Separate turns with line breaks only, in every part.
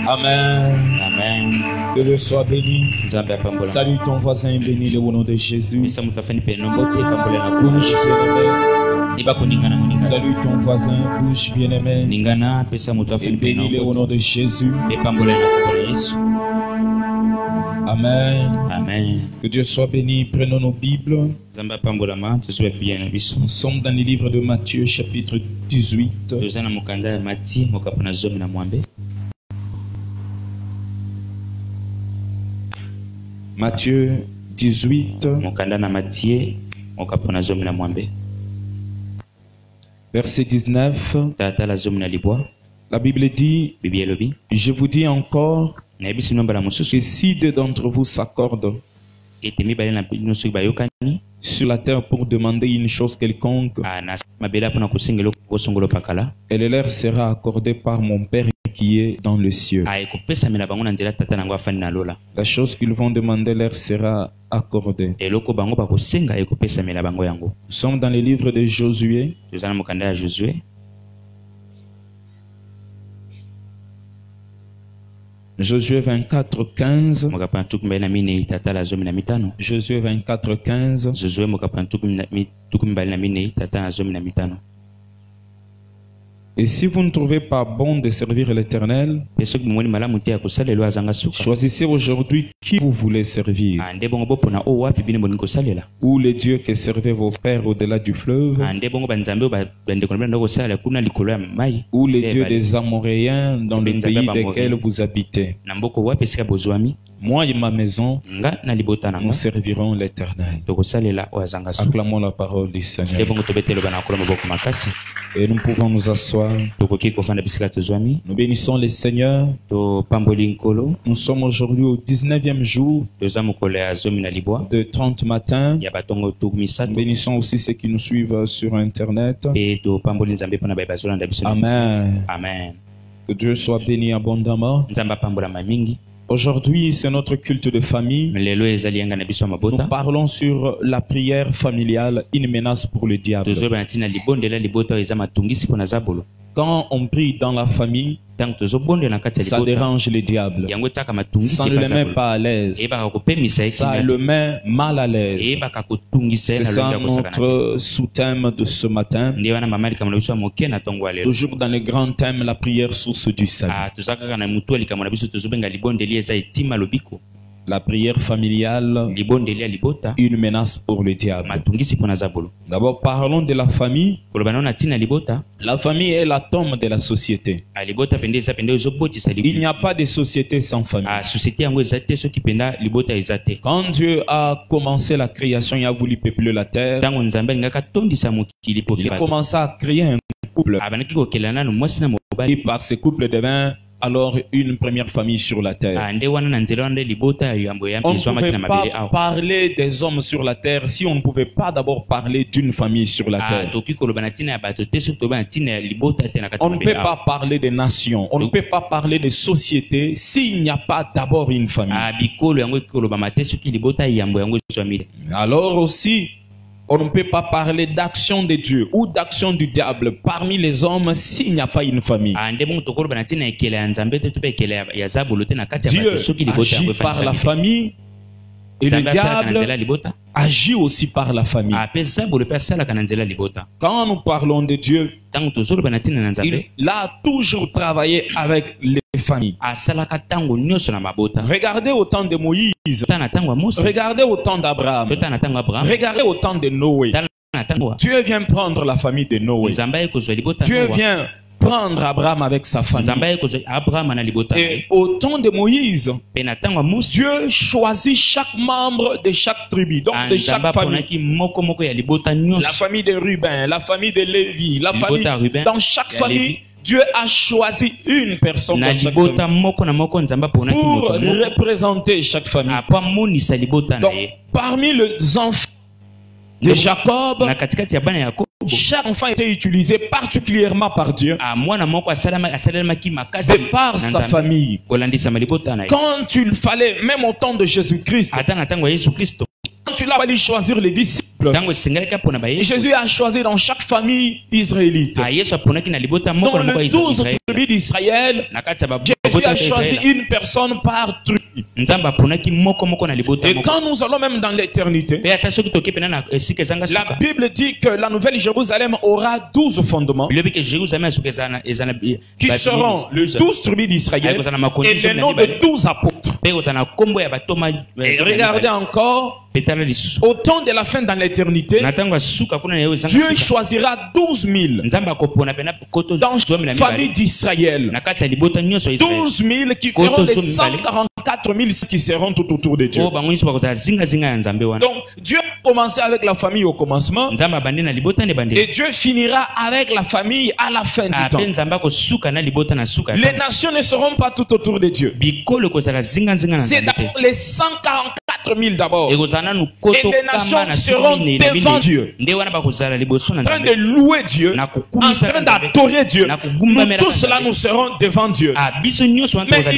Amen.
Amen.
Que Dieu soit béni. Salut ton voisin, béni au nom de Jésus.
Salut
ton voisin, bouge bien-aimé. Béni au nom de Jésus. Amen.
Amen.
Que Dieu soit béni. Prenons nos Bibles. Nous sommes dans le livre de Matthieu, chapitre 18. Matthieu 18. Verset 19. La Bible dit, je vous dis encore que si deux d'entre vous s'accordent sur la terre pour demander une chose quelconque, elle leur sera accordée par mon Père qui est dans le cieux. La chose qu'ils vont demander leur sera accordée. Nous sommes dans le livre de Josué. Josué 24, 15. Josué 24, 15. Et si vous ne trouvez pas bon de servir l'Éternel, choisissez aujourd'hui qui vous voulez servir. Ou les dieux que servaient vos pères au-delà du fleuve, ou les dieux des Amoréens dans le pays desquels vous habitez. Moi et ma maison, nous servirons l'Éternel. Acclamons la parole du Seigneur. Et nous pouvons nous asseoir. Nous bénissons le Seigneur. Nous sommes aujourd'hui au 19e jour de 30 matins. Nous bénissons aussi ceux qui nous suivent sur Internet. Amen.
Amen.
Que Dieu soit béni abondamment. Aujourd'hui, c'est notre culte de famille. Nous parlons sur la prière familiale, une menace pour le diable. Quand on prie dans la famille, ça dérange le diable. Ça ne le met pas à l'aise. Ça le met mal à l'aise. C'est ça notre sous-thème de ce matin. Toujours dans le grand thème, la prière source du salut. La prière familiale, une menace pour le diable. D'abord, parlons de la famille. La famille est l'atome de la société. Il n'y a pas de société sans famille. Quand Dieu a commencé la création et a voulu peupler la terre, il a commencé à créer un couple. Et par ce couple devint alors une première famille sur la terre. On ne pouvait pas parler des hommes sur la terre si on ne pouvait pas d'abord parler d'une famille sur la terre. On ne peut pas parler des nations, on ne peut pas parler de sociétés s'il n'y a pas d'abord une famille. Alors aussi, on ne peut pas parler d'action de Dieu ou d'action du diable parmi les hommes s'il n'y a pas une famille. Dieu agit par la famille et le diable agit aussi par la famille. Quand nous parlons de Dieu, il a toujours travaillé avec les familles. Regardez au temps de Moïse, regardez au temps d'Abraham, regardez au temps de Noé. Dieu vient prendre la famille de Noé. Dieu vient prendre Abraham avec sa famille. Et au temps de Moïse, Dieu choisit chaque membre de chaque tribu, donc de chaque famille. La famille de Ruben, la famille de Lévi, la famille. Dans chaque famille, Dieu a choisi une personne dans chaque famille pour représenter chaque famille. Donc, parmi les enfants de Jacob, chaque enfant était utilisé particulièrement par Dieu de par sa famille. Quand il fallait, même au temps de Jésus-Christ, quand il a fallu choisir les disciples, Et Jésus a choisi dans chaque famille israélite. Dans les 12 tribus d'Israël, Jésus a choisi une personne par tribu. Et quand nous allons même dans l'éternité, la Bible dit que la nouvelle Jérusalem aura 12 fondements qui seront 12 tribus d'Israël et les noms de 12 apôtres. Et regardez encore, au temps de la fin dans l'éternité, Dieu choisira 12 000 dans la famille d'Israël. 12 000 qui feront les 144 000 qui seront tout autour de Dieu. Donc Dieu a commencé avec la famille au commencement et Dieu finira avec la famille à la fin du temps. Les nations ne seront pas tout autour de Dieu. C'est d'abord les 144 000 d'abord. Et les nations seront devant Dieu, en train de louer Dieu, en train d'adorer Dieu. Nous tous là, nous serons devant Dieu. Mais il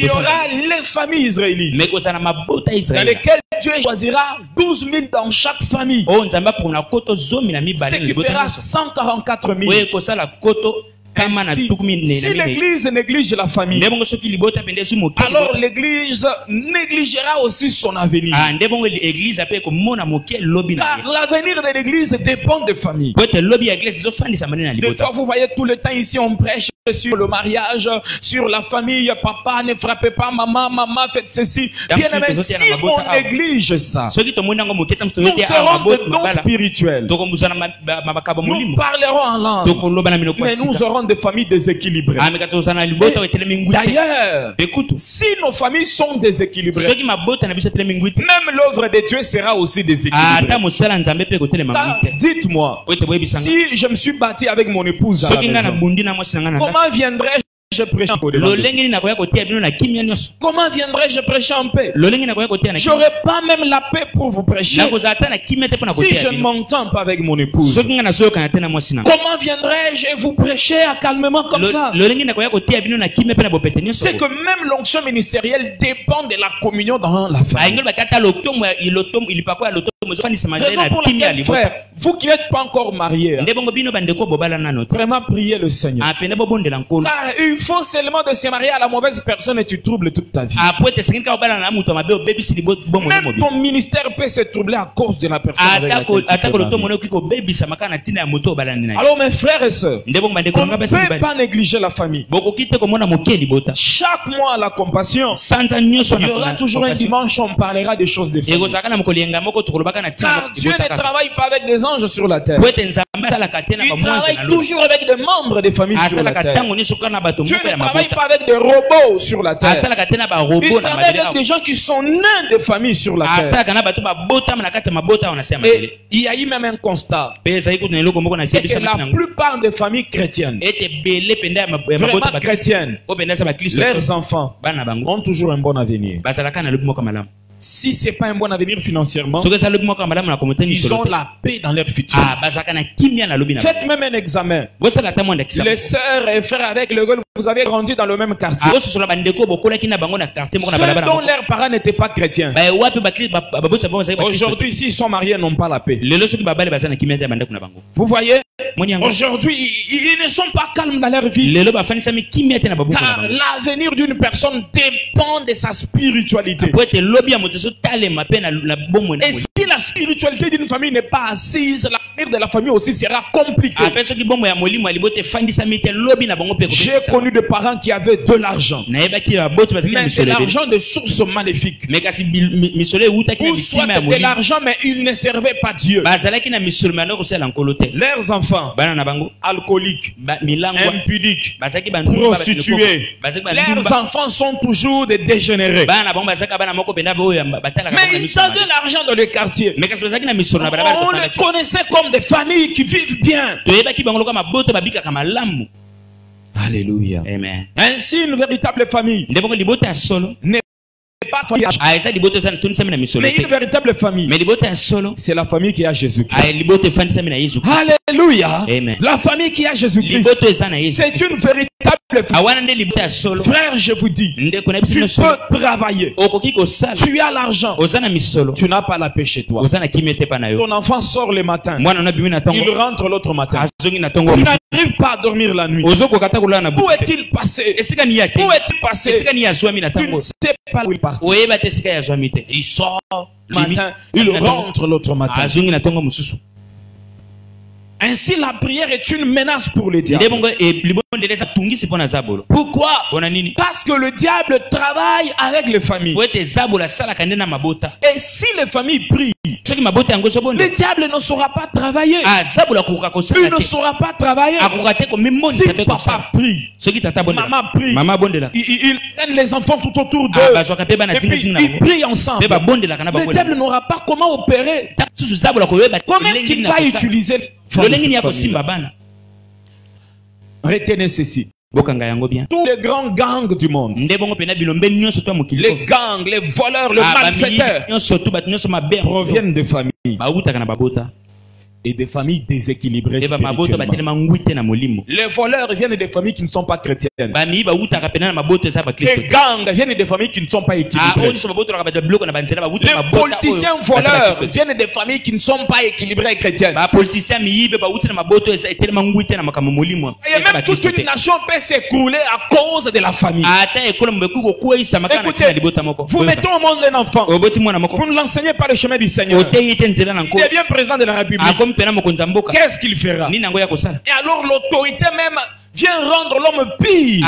y aura les familles israélites dans lesquelles Dieu choisira 12 000 dans chaque famille. Ce qui fera 144 000. Si l'église néglige la famille, alors l'église négligera aussi son avenir. Car l'avenir de l'église dépend des familles. Des fois, vous voyez tout le temps ici, on prêche sur le mariage, sur la famille. Papa, ne frappez pas maman, maman, faites ceci. Bien aimé, si on néglige ça, nous serons de dons spirituels. Nous parlerons en langue, mais nous aurons des familles déséquilibrées. D'ailleurs, si nos familles sont déséquilibrées, même l'œuvre de Dieu sera aussi déséquilibrée. Dites-moi, si je me suis bâti avec mon épouse à la maison, comment viendrais-je prêcher en paix? Comment viendrais-je prêcher en paix? J'aurais pas même la paix pour vous prêcher si je ne m'entends pas avec mon épouse. Comment viendrais-je vous prêcher calmement comme ça? C'est que même l'onction ministérielle dépend de la communion dans la famille. Raison pour laquelle, frère, vous qui n'êtes pas encore mariés, vraiment priez le Seigneur. Car il faut seulement de se marier à la mauvaise personne et tu troubles toute ta vie. Même ton ministère peut se troubler à cause de la personne avec laquelle tu te maries. Alors mes frères et sœurs, on ne peut pas négliger la famille. Chaque mois à la compassion, il y aura toujours un dimanche où on parlera des choses de famille. Car Dieu ne travaille pas avec des anges sur la terre. Il travaille toujours avec des membres des familles sur la terre. Dieu ne travaille pas avec des robots sur la terre. Il travaille avec des gens qui sont nés de familles sur la terre. Et il y a eu même un constat. C'est que la plupart des familles chrétiennes, vraiment chrétiennes, leurs enfants ont toujours un bon avenir. Si ce n'est pas un bon avenir financièrement, ils ont la paix dans leur futur. Faites même un examen. Les sœurs et frères avec lesquels vous avez grandi dans le même quartier, ceux dont leurs parents n'étaient pas chrétiens, aujourd'hui, s'ils sont mariés, ils n'ont pas la paix. Vous voyez, aujourd'hui, ils ne sont pas calmes dans leur vie. Car l'avenir d'une personne dépend de sa spiritualité. Et si la spiritualité d'une famille n'est pas assise, l'avenir de la famille aussi sera compliqué. J'ai connu des parents qui avaient de l'argent, mais c'est l'argent de sources maléfiques. Ou soit de l'argent, mais ils ne servaient pas Dieu. Leurs enfants, alcooliques, impudiques, prostitués, leurs enfants sont toujours des dégénérés. Mais ils avaient l'argent dans le quartier. On les connaissait comme des familles qui vivent bien. Alléluia. Amen. Ainsi, une véritable famille n'est pas mais une véritable famille, c'est la famille qui a Jésus-Christ. Alléluia. La famille qui a Jésus-Christ, c'est une véritable famille. Frère, je vous dis, tu peux travailler, tu as l'argent, tu n'as pas la paix chez toi. Ton enfant sort le matin, il rentre l'autre matin, tu n'arrives pas à dormir la nuit. Où est-il passé? Où est-il passé? Tu ne sais pas où il est parti. Il sort le matin, il rentre l'autre matin. Ainsi, la prière est une menace pour le diable. Pourquoi? Parce que le diable travaille avec les familles. Et si les familles prient, le diable ne saura pas travailler. Il ne saura pas travailler. Si papa prie, maman prie, il mène les enfants tout autour d'eux, et puis ils prient ensemble. Le diable n'aura pas comment opérer. Comment est-ce qu'il va utiliser? Retenez ceci. Tous les grands gangs du monde, les gangs, les voleurs, les malfaiteurs proviennent de familles et des familles déséquilibrées spirituellement. Les voleurs viennent des familles qui ne sont pas chrétiennes. Les gangs viennent des familles qui ne sont pas équilibrées. Les politiciens voleurs viennent des familles qui ne sont pas équilibrées chrétiennes. Et même toute une nation peut s'écrouler à cause de la famille. Écoutez, vous mettez au monde un enfant, vous ne l'enseignez pas le chemin du Seigneur. Il est bien président de la République. Qu'est-ce qu'il fera? Et alors l'autorité même vient rendre l'homme pire.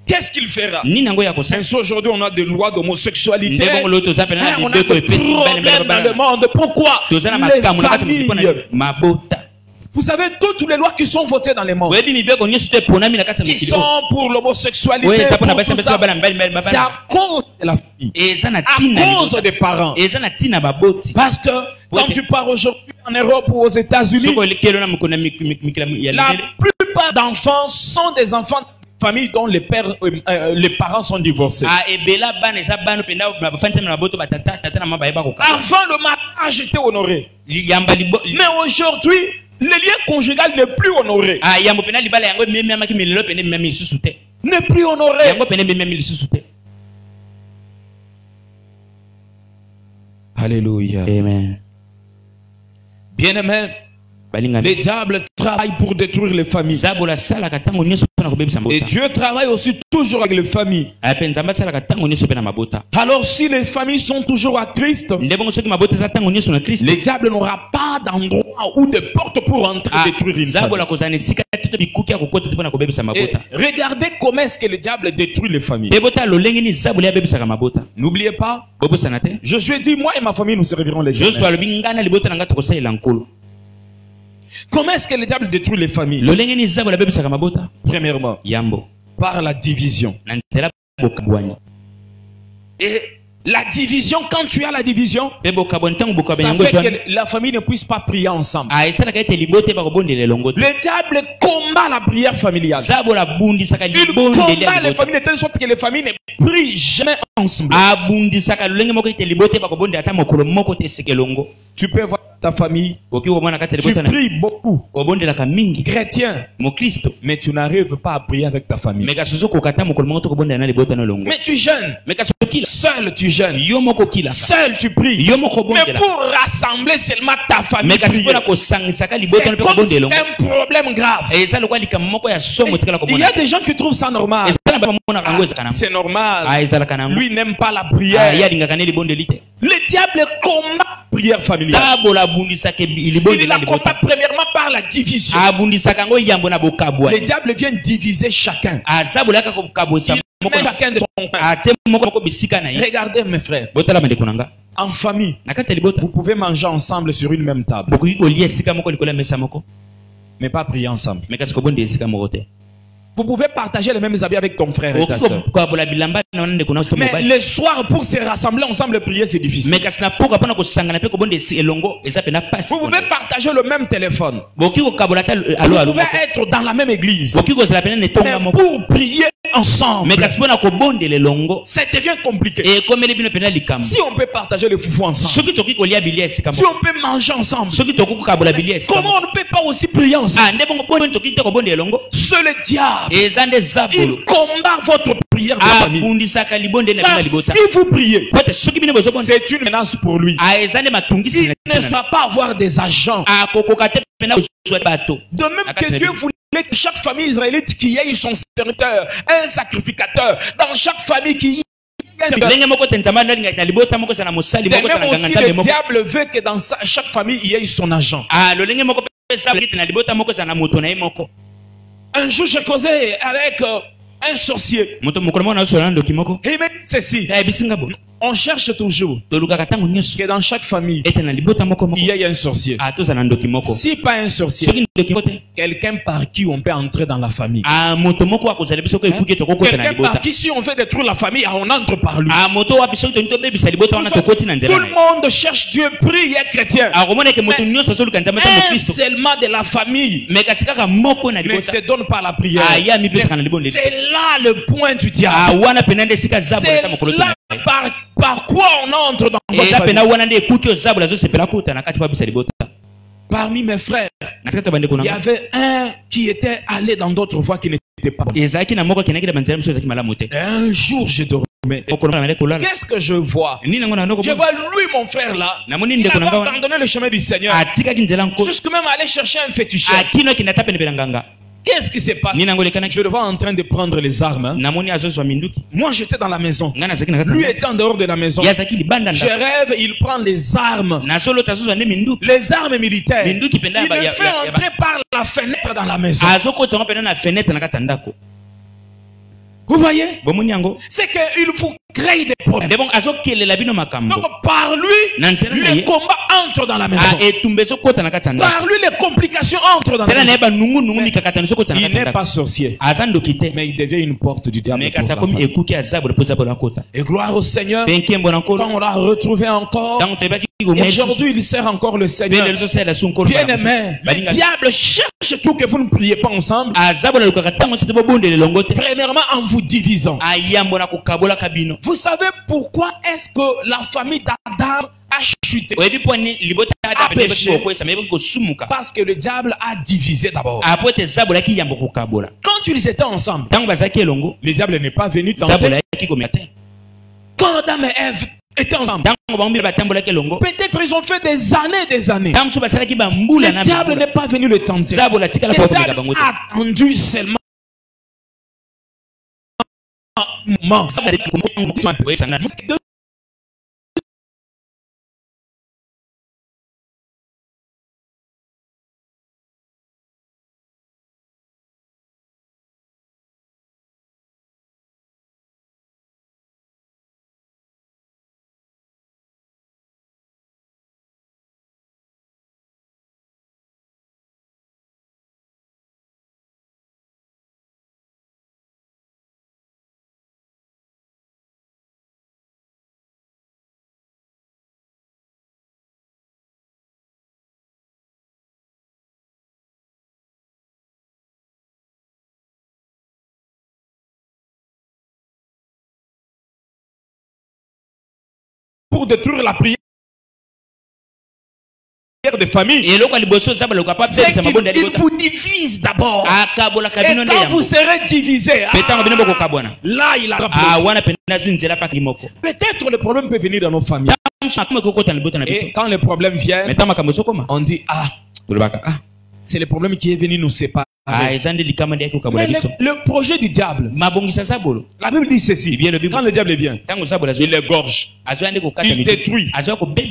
Qu'est-ce qu'il fera? Ainsi aujourd'hui on a des lois d'homosexualité. On a des problèmes dans le monde. Pourquoi? Les familles. Vous savez toutes les lois qui sont votées dans les mondes, qui sont pour l'homosexualité, c'est à cause de la famille, à cause des parents. Parce que quand tu pars aujourd'hui en Europe ou aux États-Unis, la plupart d'enfants sont des enfants de famille dont les parents sont divorcés. Avant le mariage était honoré, mais aujourd'hui le lien conjugal n'est plus honoré. N'est plus honoré. Alléluia.
Amen.
Bien-aimé, les diables travaillent pour détruire les familles. Et Dieu travaille aussi toujours avec les familles. Alors si les familles sont toujours à Christ, le diable n'aura pas d'endroit ou de porte pour entrer détruire une famille. Et regardez comment est-ce que le diable détruit les familles. N'oubliez pas, Josué dit, moi et ma famille nous servirons les dieux. Comment est-ce que le diable détruit les familles? Premièrement, par la division. Et la division, quand tu as la division, ça fait que la famille ne puisse pas prier ensemble. Le diable combat la prière familiale. Il combat les familles de telle sorte que les familles ne prient jamais ensemble. Tu peux voir ta famille, tu pries beaucoup, chrétien, mais tu n'arrives pas à prier avec ta famille. Mais tu jeûnes, seul tu jeûnes, seul tu pries, mais pour rassembler seulement ta famille, c'est un problème grave. Il y a des gens qui trouvent ça normal. C'est normal. Lui n'aime pas la prière. Le diable combat la prière familiale. Il la combat premièrement par la division. Le diable vient diviser chacun. Il met chacun de son coin. Regardez mes frères, en famille, vous pouvez manger ensemble sur une même table, mais pas prier ensemble. Vous pouvez partager les mêmes habits avec ton frère et ta soeur, mais le soir pour se rassembler ensemble prier c'est difficile. Vous pouvez partager le même téléphone, vous pouvez être dans la même église, mais pour prier ensemble, ça devient compliqué. Si on peut partager le foufou ensemble, si on peut manger ensemble, comment on ne peut pas aussi prier ensemble? C'est le diable. Il combat votre prière de famille. Si vous priez, c'est une menace pour lui. Il ne va pas avoir des agents. De même que Dieu voulait que chaque famille israélite qui ait son serviteur, un sacrificateur, dans chaque famille qui de même aussi, le diable veut que dans chaque famille il y ait son agent. Un jour, j'ai causé avec un sorcier. Il m'a dit ceci. On cherche toujours que dans chaque famille, il y ait un sorcier. Si pas un sorcier, quelqu'un par qui on peut entrer dans la famille. Quelqu'un par qui, si on veut détruire la famille, on entre par lui. Tout le monde cherche Dieu, prie et est chrétien. Mais seulement de la famille ne se donne pas la prière. C'est là le point du diable. C'est là par quoi on entre dans votre famille. Parmi mes frères, il y avait un qui était allé dans d'autres voies qui n'étaient pas bonnes. Un jour, je dormais. Qu'est-ce que je vois? Je vois lui, mon frère là, il a abandonné le chemin du Seigneur, jusqu'à même aller chercher un féticheur. Qu'est-ce qui s'est passé? Je le vois en train de prendre les armes. Moi, j'étais dans la maison. Lui était en dehors de la maison. Je rêve, il prend les armes. Les armes militaires. Il me fait entrer par la fenêtre dans la maison. Vous voyez? C'est qu'il faut créer des problèmes. Donc par lui, le combat entre dans la maison. Par lui, les complications entrent dans la maison. Il n'est pas sorcier, mais il devient une porte du diable. Et gloire au Seigneur, quand on l'a retrouvé encore, aujourd'hui il sert encore le Seigneur. Bien aimé, le diable cherche tout que vous ne priez pas ensemble. Premièrement, en vous divisant. Vous savez pourquoi est-ce que la famille d'Adam a chuté? A péché. Parce que le diable a divisé d'abord. Quand ils étaient ensemble, le diable n'est pas venu tenter. Quand Adam et Ève étaient ensemble, peut-être ils ont fait des années. Le diable n'est pas venu le tenter. Le diable a attendu seulement. Pour détruire la prière de famille, il vous divise d'abord. Et quand vous serez divisé, là il a peut-être le problème peut venir dans nos familles. Et quand le problème vient, on dit c'est le problème qui est venu nous séparer. Mais le projet du diable, la Bible dit ceci: quand le diable vient, il égorge, il détruit,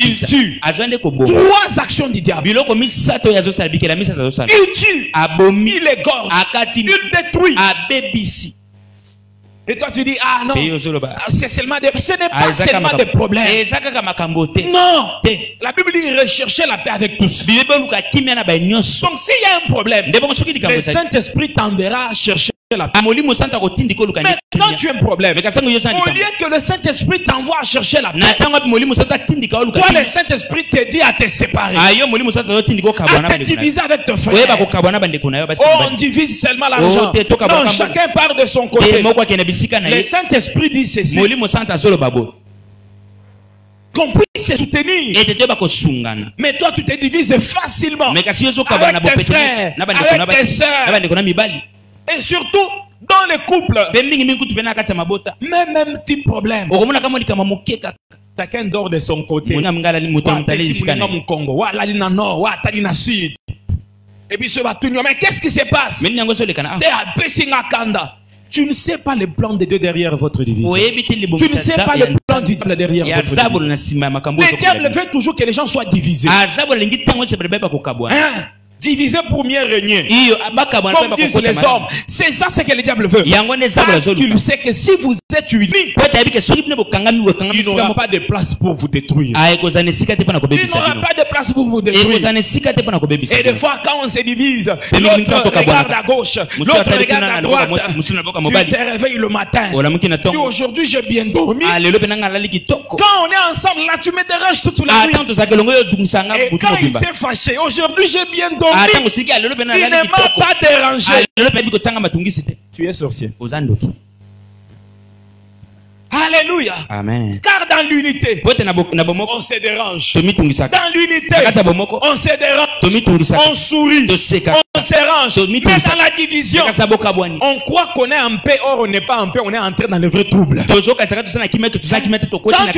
il tue. Trois actions du diable: il tue, il égorge, il détruit. Et toi tu dis non, c'est seulement ce n'est pas seulement des problèmes. Non, la Bible dit rechercher la paix avec tous. Donc s'il y a un problème, le Saint-Esprit t'enverra chercher la paix. Mais quand tu as un problème, au lieu que le Saint-Esprit t'envoie à chercher la paix, toi le Saint-Esprit te dit à te séparer, à te diviser avec ton frère. Oh, on divise seulement l'argent. Non, chacun part de son côté. Le Saint-Esprit dit ceci, qu'on puisse se soutenir. Mais toi tu te divises facilement avec tes frères, avec tes sœurs. Et surtout dans les couples, même petit problème, chacun dort de son côté. Et puis mais qu'est-ce qui se passe? Tu ne sais pas le plan de Dieu derrière votre division. Tu ne sais pas le plan du diable derrière votre division. Le diable veut toujours que les gens soient divisés. Diviser pour mieux régner. Comme disent les hommes. C'est ça ce que le diable veut. Parce qu'il sait que si vous êtes unis, il n'aura pas de place pour vous détruire. Il n'aura pas de place pour vous détruire. Et des fois quand on se divise, l'autre regarde à gauche, l'autre regarde à droite. Tu te réveilles le matin. Aujourd'hui j'ai bien dormi. Quand on est ensemble là, tu me déranges toute la nuit. Et quand il s'est fâché, aujourd'hui j'ai bien dormi. Il ne m'a pas dérangé. Tu es sorcier. Alléluia. Amen. Car dans l'unité, on se dérange. Dans l'unité, on se dérange. On sourit. On se range. Mais dans la division, on croit qu'on est en paix. Or on n'est pas en paix. On est entré dans le vrai trouble. Quand tu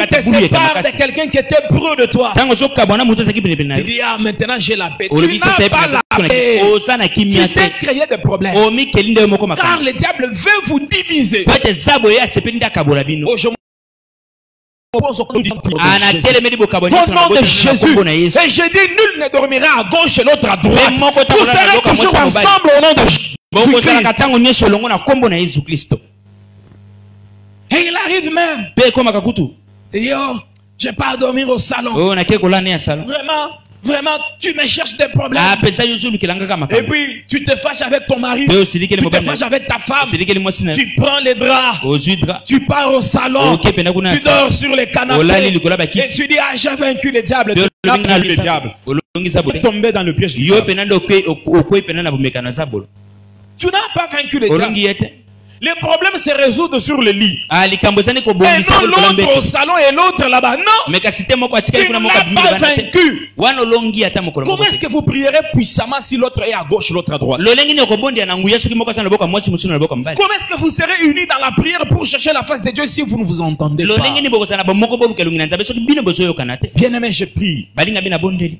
te sépares de quelqu'un qui était près de toi, tu dis ah maintenant j'ai la paix. Tu n'as pas la paix. Tu t'es créé des problèmes. Car le diable veut vous diviser. Au nom de Jésus. Et j'ai dit nul ne dormira à gauche et l'autre à droite. Vous serez toujours ensemble au nom de Jésus-Christ. Et il arrive même. Il dit oh, je vais pas dormir au salon. Vraiment, tu me cherches des problèmes. Et puis, tu te fâches avec ton mari. Tu te fâches avec ta femme. Tu prends les draps. Tu pars au salon. Tu dors sur les canapés. Et tu dis, ah, j'ai vaincu le diable. Tu as vaincu le diable. Tu es tombé dans le piège du diable. Tu n'as pas vaincu le diable. Les problèmes se résoudent sur le lit. Et non l'autre au salon et l'autre là-bas. Non. Tu ne l'as pas vaincu. Comment est-ce que vous prierez puissamment si l'autre est à gauche, l'autre à droite? Comment est-ce que vous serez unis dans la prière pour chercher la face de Dieu si vous ne vous entendez pas? Bien-aimé, je prie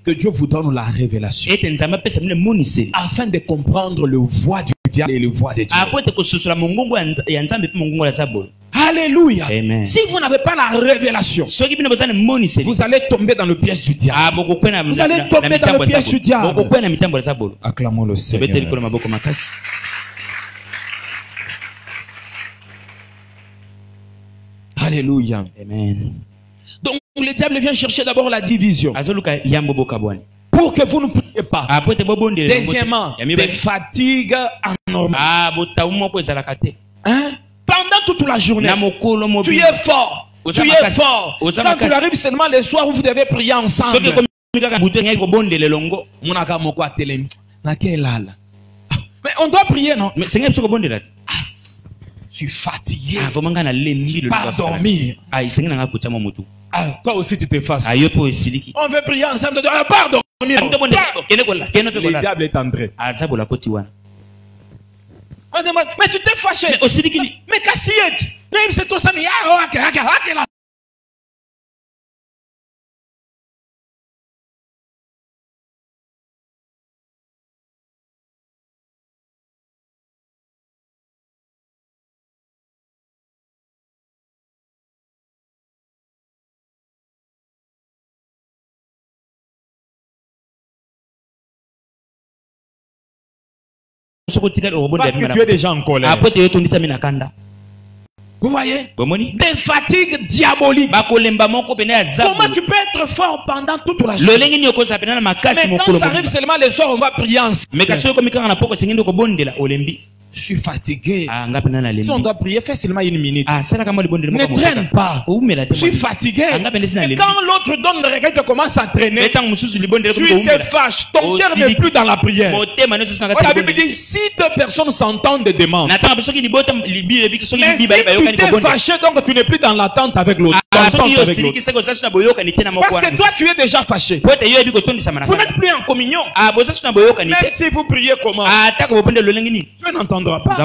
que Dieu vous donne la révélation afin de comprendre le voie du diable et le voie de Dieu. Alléluia. Amen. Si vous n'avez pas la révélation, vous allez tomber dans le piège du diable. Vous allez tomber dans le piège du diable. Acclamons le Seigneur. Alléluia. Amen. Donc le diable vient chercher d'abord la division. Pour que vous ne priez pas. Deuxièmement, des fatigues anormales. Hein? Pendant toute la journée, tu es fort. Tu es fort. Quand tu arrives seulement le soir où vous devez prier ensemble. Mais on doit prier, non? Je suis fatigué. Pas dormir. Toi aussi tu te fasses. On veut prier ensemble. Pas dormir. Le diable est entré. Mais tu t'es fâché. Mais Cassiette, c'est toi ça. Parce que tu es déjà en colère. Vous voyez? Des fatigues diaboliques. Comment tu peux être fort pendant toute la journée? Mais quand ça arrive seulement le soir, on va prier ensemble. Je suis fatigué. Si on doit prier, fais seulement une minute. Ne traîne pas. Je suis fatigué. Et quand l'autre donne le regret, tu commences à traîner. Tu te fâches. Ton cœur n'est plus dans la prière. La Bible dit si deux personnes s'entendent de demande. Mais si tu t'es fâché, donc tu n'es plus dans l'attente avec l'autre. Parce que toi, tu es déjà fâché. Vous n'êtes plus en communion. Même si vous priez comment? Tu n'entendras pas. Tu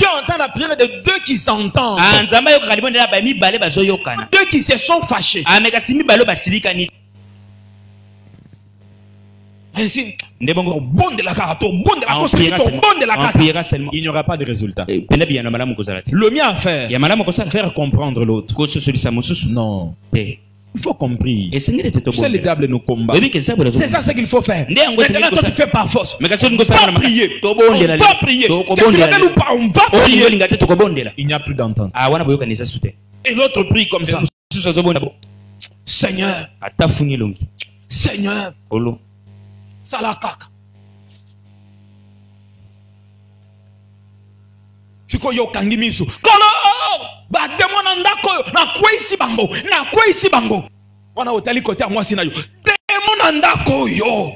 entends la prière de deux qui s'entendent. Deux qui se sont fâchés. Ainsi, au bon de la carte, au bon de la carte, au bon de la carte, il n'y aura pas de résultat. Le mien à faire comprendre l'autre. Non. Il faut comprendre. C'est le diable nous combat. C'est ça ce qu'il faut faire. Maintenant, toi tu fais par force. On va prier. On va prier. On va prier. Il n'y a plus d'entente. Et l'autre prie comme ça. Seigneur. Seigneur. Salakaka. Siko yo kangimisu. Kono! Ba demona ndako na kwesi bango. Na kwesi bango. Wana otali kote ya mwasi na yo. Demona ndako yo.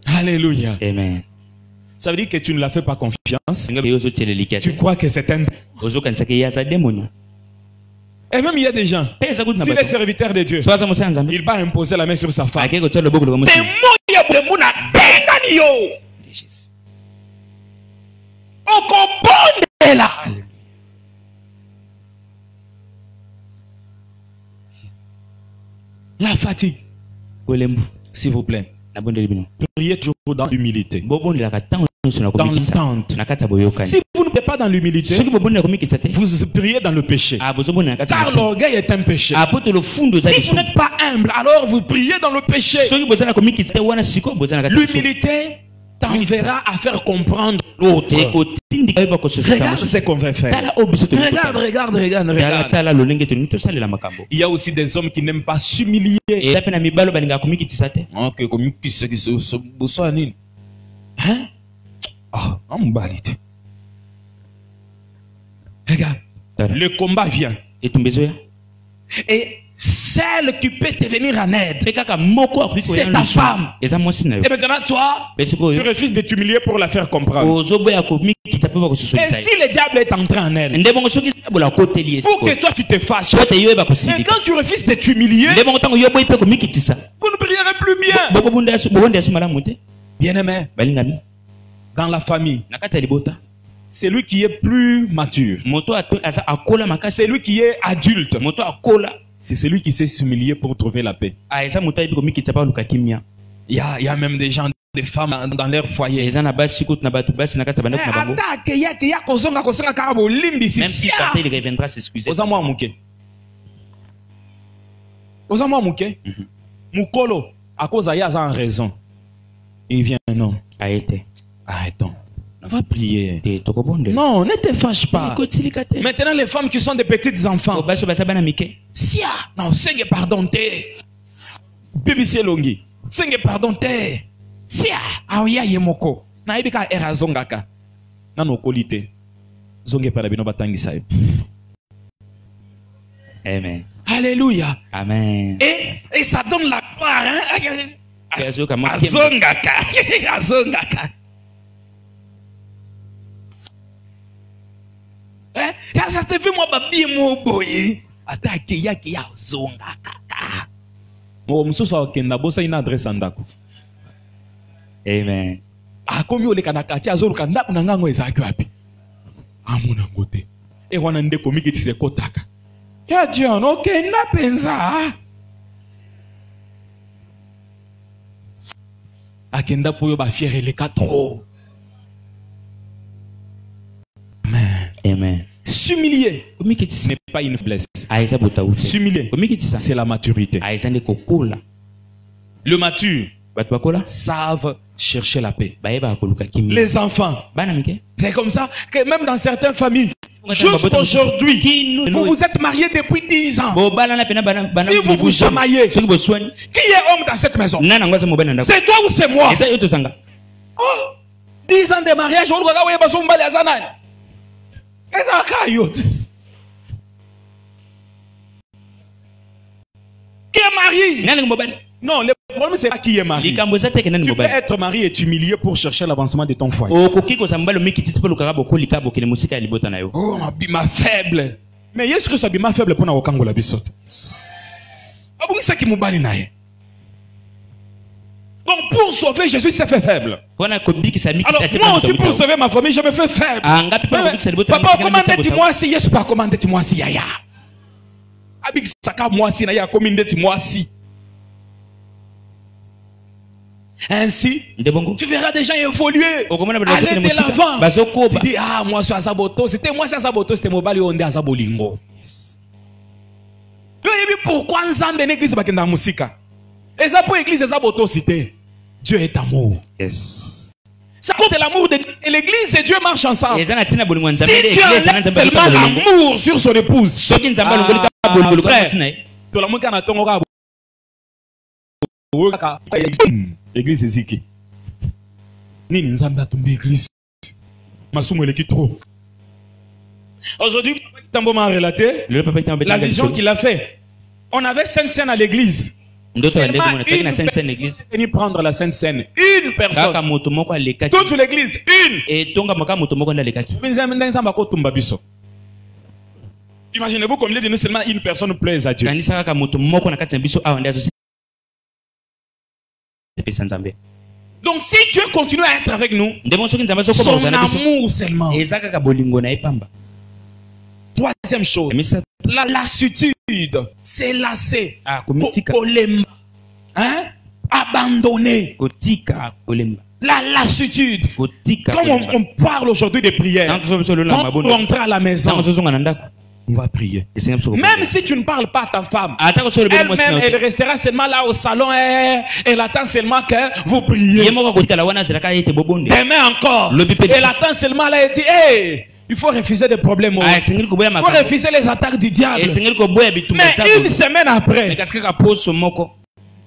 Alléluia.
Amen.
Ça veut dire que tu ne la fais pas confiance. Tu crois que c'est un démon. Et même il y a des gens, s'il est serviteur de Dieu, il va imposer la main sur sa femme. La fatigue. S'il vous plaît. Priez toujours dans l'humilité. Dans l'attente. Si vous ne priez pas dans l'humilité, vous priez dans le péché. Car l'orgueil est un péché. Si vous n'êtes pas humble, alors vous priez dans le péché. L'humilité t'enverra à faire comprendre l'autre. Regarde ce qu'on va faire. Regarde. Il y a aussi des hommes qui n'aiment pas s'humilier. Hein? Regarde, le combat vient. Et celle qui peut te venir en aide, c'est ta femme. Et maintenant toi, tu refuses de t'humilier pour la faire comprendre. Et si le diable est entré en elle, pour que toi tu te fâches, et quand tu refuses de t'humilier, vous ne prierez plus bien. Bien-aimé, dans la famille, c'est lui qui est plus mature. C'est lui qui est adulte. C'est celui qui sait s'humilier pour trouver la paix. Il y a même des gens, des femmes dans leur foyer. Même si il reviendra s'excuser. Mukolo, à cause d'Aya, a raison. Il vient, non. Arrêtons. On va prier. Non, ne te fâche pas. Maintenant, les femmes qui sont des petits enfants. Sia, non, Seigneur, pardon, BBC Longi. Seigneur, pardon, Sia, Aouya Yemoko. Naibika Erazongaka. Nano Kolite. Zonge Parabino Batangi Sayo.
Amen.
Alléluia.
Amen.
Et ça donne la gloire. Azongaka. Azongaka. Ça te fait moi babi mo boy. Attaque yaki ya zongaka. Mo mususu akenda bosa ina adresse andako.
Amen.
Akomi ole kanaka ti azoluka ndaku na ngango ezaki wapi? Amuna ngote. E wana ndeko mikiti se kotaka. Ya John, okay, na penza. Akenda poyo ba fiere le 4. Amen.
Amen.
S'humilier ce n'est pas une faiblesse. S'humilier, c'est la maturité. Le mature savent chercher la paix. Les enfants, c'est comme ça que même dans certaines familles, Jusqu'aujourd'hui, vous vous êtes mariés depuis 10 ans. Si vous vous chamaillez, qui est homme dans cette maison? C'est toi ou c'est moi? 10 ans de mariage, on regarde qui est marié? Non, le problème c'est pas qui est marié. Tu peux être marié et t'humilier pour chercher l'avancement de ton foyer. Oh, ma faible. Mais est-ce que ça ma faible pour na okango la bisote? Ah bon, c'est qui m'obali nae. Donc pour sauver Jésus, s'est fait faible. Alors moi aussi pour sauver ma famille, je me fais faible. Papa, commandez-moi si je suis pas commandez-moi si yaya. Avec saka moi si naya commandez-moi si. Ainsi, tu verras des gens évoluer, aller de l'avant. Tu dis, ah, moi, je suis à Zaboto. C'était moi, c'est à Zaboto, c'était Mobali, on est à Zabolingo. Pourquoi nous sommes dans l'église de la musique? Et ça pour l'église de Zaboto, c'était Dieu est amour.
Yes.
Ça compte l'amour de Dieu. Et l'église et Dieu marchent ensemble. Si tu as tellement l'amour sur son épouse, l'église est ziki. Nini nzamba tombe église. Masumo eleki trop. Aujourd'hui, Tambo m'a relaté la vision qu'il a fait. On avait Sainte Seine à l'église. Seulement une personne est venue prendre la Sainte Seine. Une personne. Toute l'église, une. Imaginez-vous comme il dit, seulement une personne plaise à Dieu. Donc si Dieu continue à être avec nous, son amour seulement. Troisième chose, la lassitude, c'est lassé, hein? Abandonné. La lassitude. Comme on parle aujourd'hui de prière, quand on rentre à la maison, on va prier. Même si tu ne parles pas à ta femme, elle-même, elle restera seulement là au salon et elle attend seulement que vous priez. Demain encore, elle attend seulement là et dit, hey, il faut refuser des problèmes. Il faut refuser les attaques du diable. Mais une semaine après,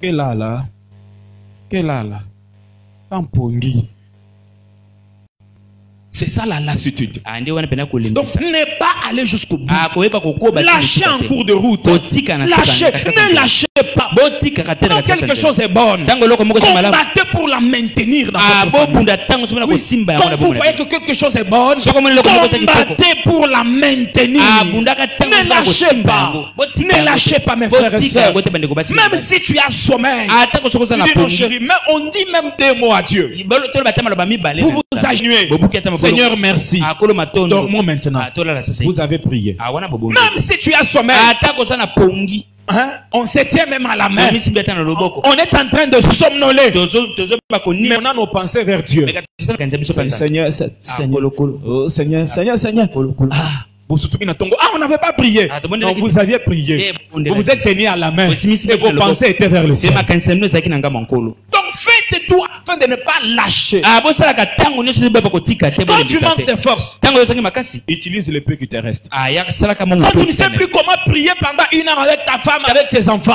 quel là, Tampongi. C'est ça la lassitude. Donc n'est pas aller jusqu'au bout. Lâchez en cours de route. Lâchez. Ne lâchez pas. Quand quelque chose est bon, combattez pour la maintenir dans votre famille. Oui. Quand vous voyez que quelque chose est bon, combattez pour la maintenir. Ne lâchez pas. Ne lâchez pas, mes frères et sœurs. Même si tu as sommeil, mon chéri, mais on dit même des mots à Dieu. Vous vous agenouillez. Seigneur, merci. Dormons maintenant. Vous avez prié. Même si tu as sommeil, hein? On se tient même à la main. On est en train de somnoler. Mais on a nos pensées vers Dieu. Seigneur, Seigneur. Ah, on n'avait pas prié. Non, vous aviez prié. Vous vous êtes tenu à la main. Et vos pensées étaient vers le ciel. Donc faites tout afin de ne pas lâcher. Quand tu manques de force, utilise le peu qui te reste. Quand tu ne sais plus comment prier pendant 1 heure avec ta femme, avec tes enfants,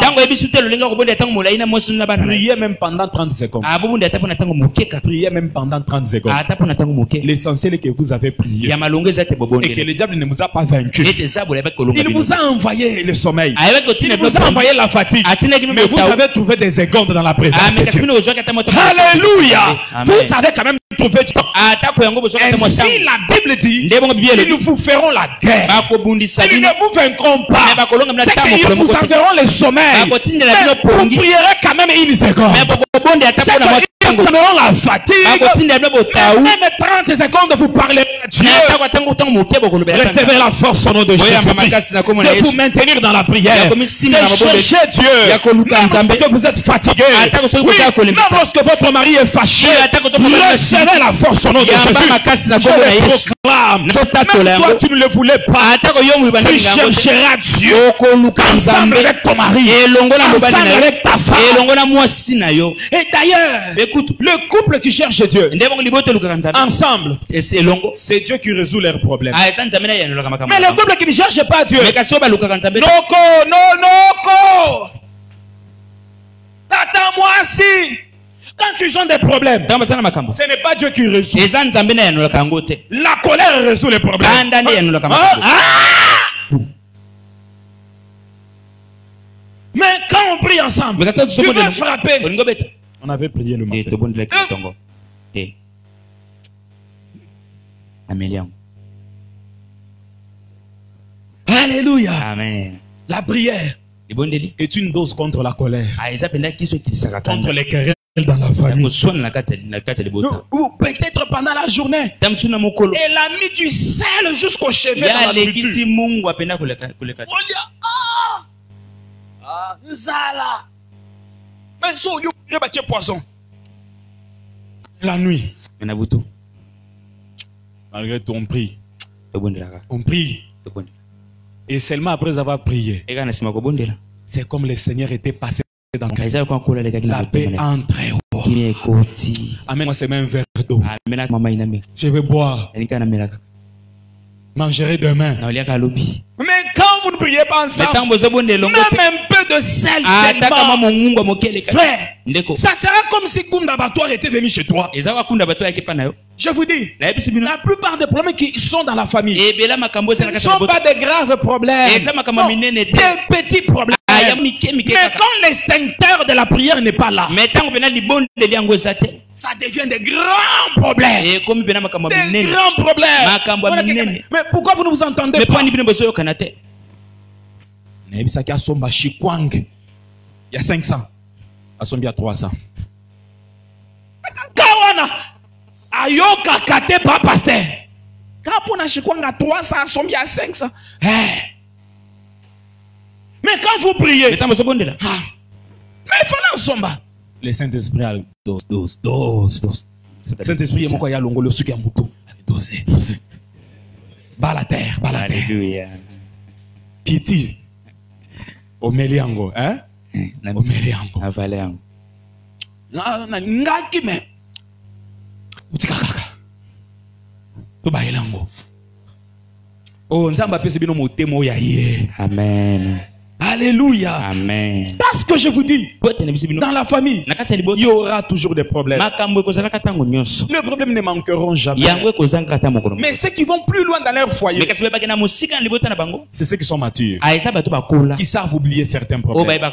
priez même pendant 30 secondes. Priez même pendant 30 secondes. L'essentiel est que vous avez prié. Et que le diable ne vous a pas vaincu. Il vous a envoyé le sommeil. Il vous a envoyé la fatigue. Mais vous avez trouvé des secondes dans la présence de Dieu. Alléluia. Vous avez quand même trouvé du temps. Ainsi la Bible dit, ils nous feront la guerre. Ils ne vous vaincront pas. C'est qu'ils vous enverront le sommeil. Mais vous prierez quand même 1 seconde. Ils vous enverront la fatigue. Même 30 secondes vous parlerez à Dieu. Recevez la force au nom de Jésus-Christ de vous maintenir dans la prière, de chercher Dieu, même que vous êtes fatigué, oui, même lorsque votre mari est fâché, recevez la force au nom de Jésus. Je le proclame. Même toi tu ne le voulais pas, tu chercheras Dieu ensemble avec ton mari, ensemble avec ta femme. Et d'ailleurs, Le couple qui cherche Dieu, ensemble, c'est Dieu qui résout leurs problèmes. Mais le couple qui ne cherche pas Dieu, non, attends-moi si. Quand tu as des problèmes, ce n'est pas Dieu qui résout. La colère résout les problèmes. Mais quand on prie ensemble, tu vas frapper. On avait prié le matin. Alléluia. Amen. La prière est une dose contre la colère, contre les querelles dans la famille. Ou peut-être pendant la journée, elle a mis du sel jusqu'au chevet dans la nourriture. Nzala. Mais so yo rebatie poisson. La nuit. Malgré tout, on prie. On prie. Et seulement après avoir prié, c'est comme le Seigneur était passé dans la paix entre eux. Amène-moi ces mêmes verres d'eau. Je vais boire. Mangerai demain. Mais quand vous ne priez pas ensemble, même un peu de sel, frère, ça sera comme si Kundabatoire était venu chez toi. Je vous dis, la plupart des problèmes qui sont dans la famille ne sont pas des graves problèmes, non, des petits problèmes. Mais quand l'extincteur de la prière n'est pas là, ça devient des grands problèmes. Des grands problèmes. Mais pourquoi vous ne vous entendez pas? Il y a 500. Il y a 300. Kawana ayoka kate pa pasteur. Kapona shikwanga 300, il y a 500. Mais quand vous priez, mais il faut l'ensemble. Le Saint-Esprit a dose. Le Saint-Esprit est mon koya longo le suki ya muto. Dosé. Bas la terre. Alléluia. Piti. Omeliango, hein? Omeliango. Avaleango. Ngaki me. Utikakaka. Tubaelango. Oh, nzamba pese bino motemo ya ye. Amen. Alléluia. Amen. Parce que je vous dis, dans la famille, il y aura toujours des problèmes. Les problèmes ne manqueront jamais. Mais ceux qui vont plus loin dans leur foyer, c'est ceux qui sont matures, qui savent oublier certains problèmes,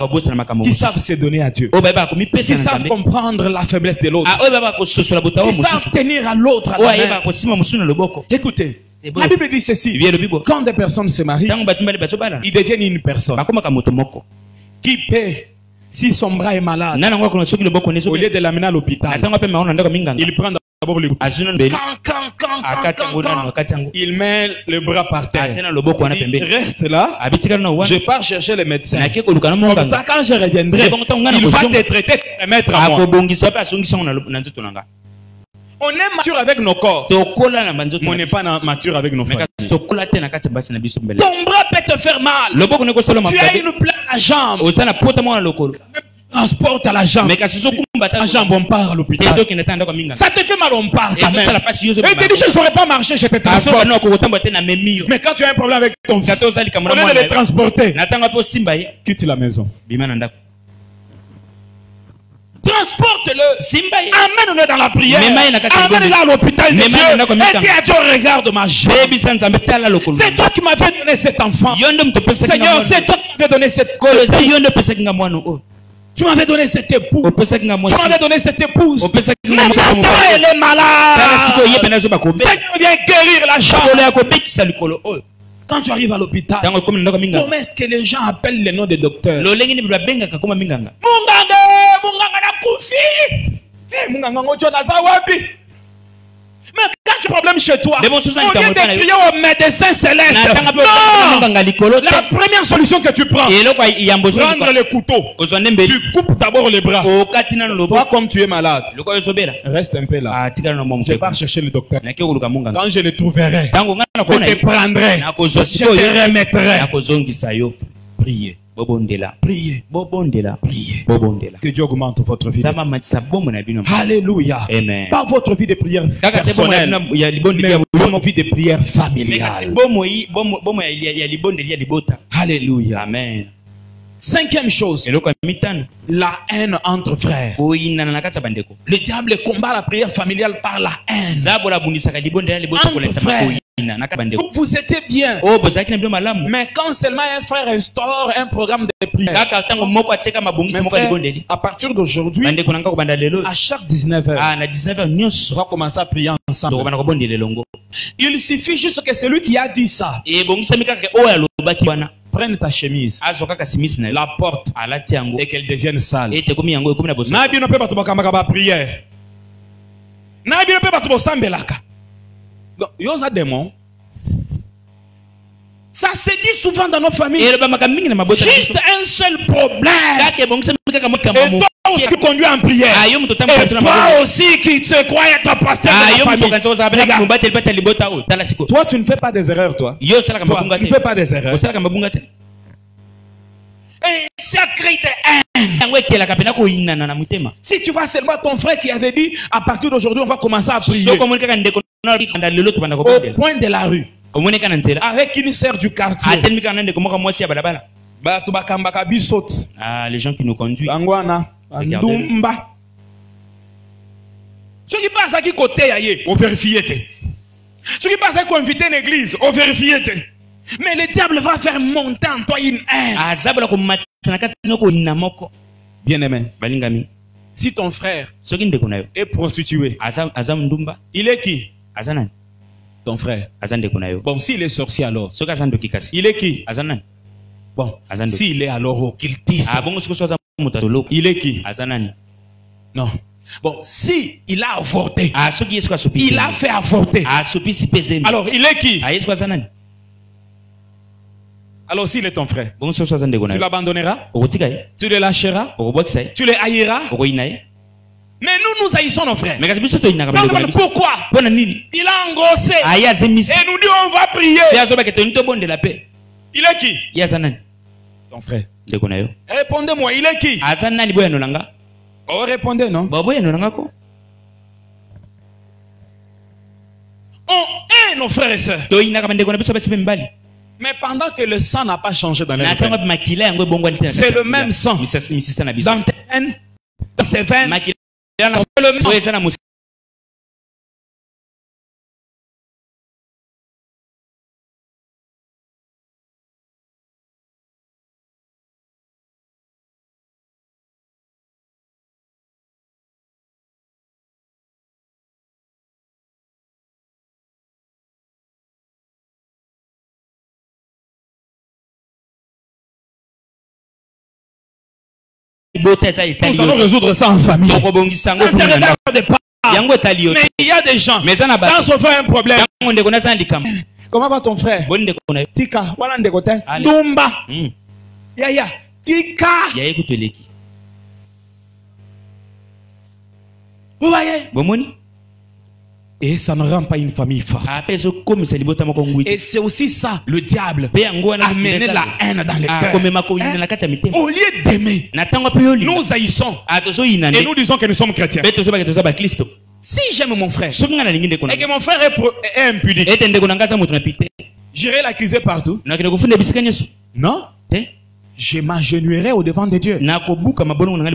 qui savent se donner à Dieu, qui savent comprendre la faiblesse de l'autre, qui savent tenir à l'autre à la main. Écoutez, la Bible dit ceci: quand des personnes se marient, ils deviennent une personne qui peut, si son bras est malade, au lieu de l'amener à l'hôpital, il prend d'abord le coup. Il met le bras par terre, il reste là. Je pars chercher le médecin. Comme ça, quand je reviendrai, il va te traiter et mettre à moi. On est mature avec nos corps, mais on n'est pas mature avec nos familles. Ton bras peut te faire mal. Tu as une plaie à la jambe. Transporte à la jambe. La jambe, on part à l'hôpital. Ça te fait mal, on part quand même. Et tu dis, je ne saurais pas marcher, je te transporte. Mais quand tu as un problème avec ton fils, au lieu de le transporter, quitte la maison. Transporte-le, amène-le dans la prière, amène-le à l'hôpital de Dieu, et dis à Dieu, regarde ma jambe. C'est toi qui m'avais donné cet enfant. Seigneur, c'est toi qui m'avais donné cette cause. Tu m'avais donné cet époux. Tu m'avais donné cette épouse. Mais maintenant elle est malade. Seigneur, viens guérir la jambe. Quand tu arrives à l'hôpital, comment est-ce que les gens appellent le nom des docteurs? Munganga na kufi. Munganga ngojo na zawabi. Mais quand tu as un problème chez toi, au lieu de crier au médecin céleste, non, la première solution que tu prends, prendre le couteau, tu coupes d'abord les bras. Toi, comme tu es malade, reste un peu là. Je pars chercher le docteur. Quand je le trouverai, je te prendrai, je te remettrai. Priez. Priez. Priez. Que Dieu augmente votre vie. Alléluia.
Amen.
Pas votre vie de prière personnelle, mais votre vie de prière familiale. Alléluia.
Amen.
Cinquième chose, la haine entre frères. Le diable combat la prière familiale par la haine. Entre frères. Vous étiez bien. Mais quand seulement un frère instaure un programme de prière, à partir d'aujourd'hui, à chaque 19h, on va commencer à prier ensemble. Il suffit juste que celui qui a dit ça prenne ta chemise, la porte, et qu'elle devienne sale. Démon. Ça se dit souvent dans nos familles. Juste un seul problème. Et toi aussi qui conduis en prière. Et toi aussi qui te crois être pasteur de la famille. Toi, tu ne fais pas des erreurs, toi. Tu ne fais pas des erreurs. Et ça crée des haines. Si tu vois seulement ton frère qui avait dit, à partir d'aujourd'hui, on va commencer à prier. Au coin de la rue. Avec une sœur du quartier.
Les gens qui nous conduisent.
Ceux qui passent à qui côté, on vérifie. Ceux qui passent à qui inviter une église, on vérifie. Mais le diable va faire monter en toi une haine. Bien aimé. Si ton frère est prostitué, il est qui? Ton frère. Bon, s'il est sorcier alors, il est qui? Bon, s'il est alors occultiste, il est qui? Non. Bon, si il a avorté, il a fait avorter, alors il est qui? Alors s'il est ton frère, tu l'abandonneras? Tu le lâcheras? Tu le haïras? Mais nous haïssons nos frères. Pourquoi? Il a engrossé. Et nous dit on va prier. Il est qui? Ton frère. Répondez-moi, il est qui? Oh, répondez, non? On est nos frères et sœurs. Mais pendant que le sang n'a pas changé dans les veines, c'est le même sang. Dans tes veines, dans ses veines, c'est le même sang. Nous allons résoudre ça en famille. Mais il y a des gens, quand on fait un problème, comment va ton frère? Tika, voilà un dégoté. Dumba. Yaya, Tika. Vous voyez? Et ça ne rend pas une famille forte. Et c'est aussi ça, le diable a mené la haine dans les cœurs. Au lieu d'aimer, nous haïssons. Et nous disons que nous sommes chrétiens. Si j'aime mon frère, et que mon frère est impudique, j'irai l'accuser partout. Non. Je m'agenouillerai au devant de Dieu.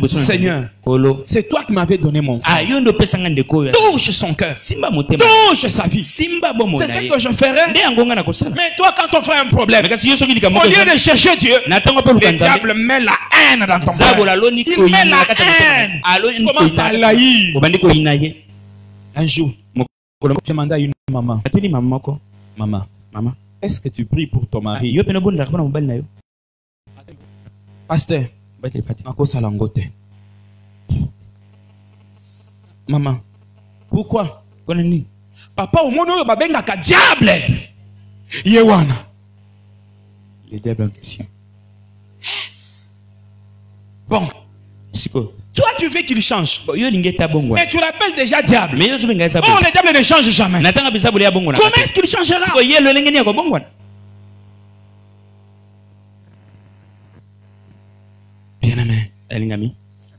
Seigneur, c'est toi qui m'avais donné mon frère. Touche son cœur. Touche sa vie. C'est ce que je ferai. Mais toi, quand on fait un problème, au lieu de chercher Dieu, le diable met la haine dans ton cœur. Il met la haine. Comment ça l'haïr? Un jour, j'ai demandé à une maman. Maman, est-ce que tu pries pour ton mari? Pasteur, maman, pourquoi? Papa, au monde où babenga ka diable. Yewana. Le diable en question. Bon. Toi, tu veux qu'il change. Mais tu l'appelles déjà diable. Oh, le diable ne change jamais. Comment est-ce qu'il changera?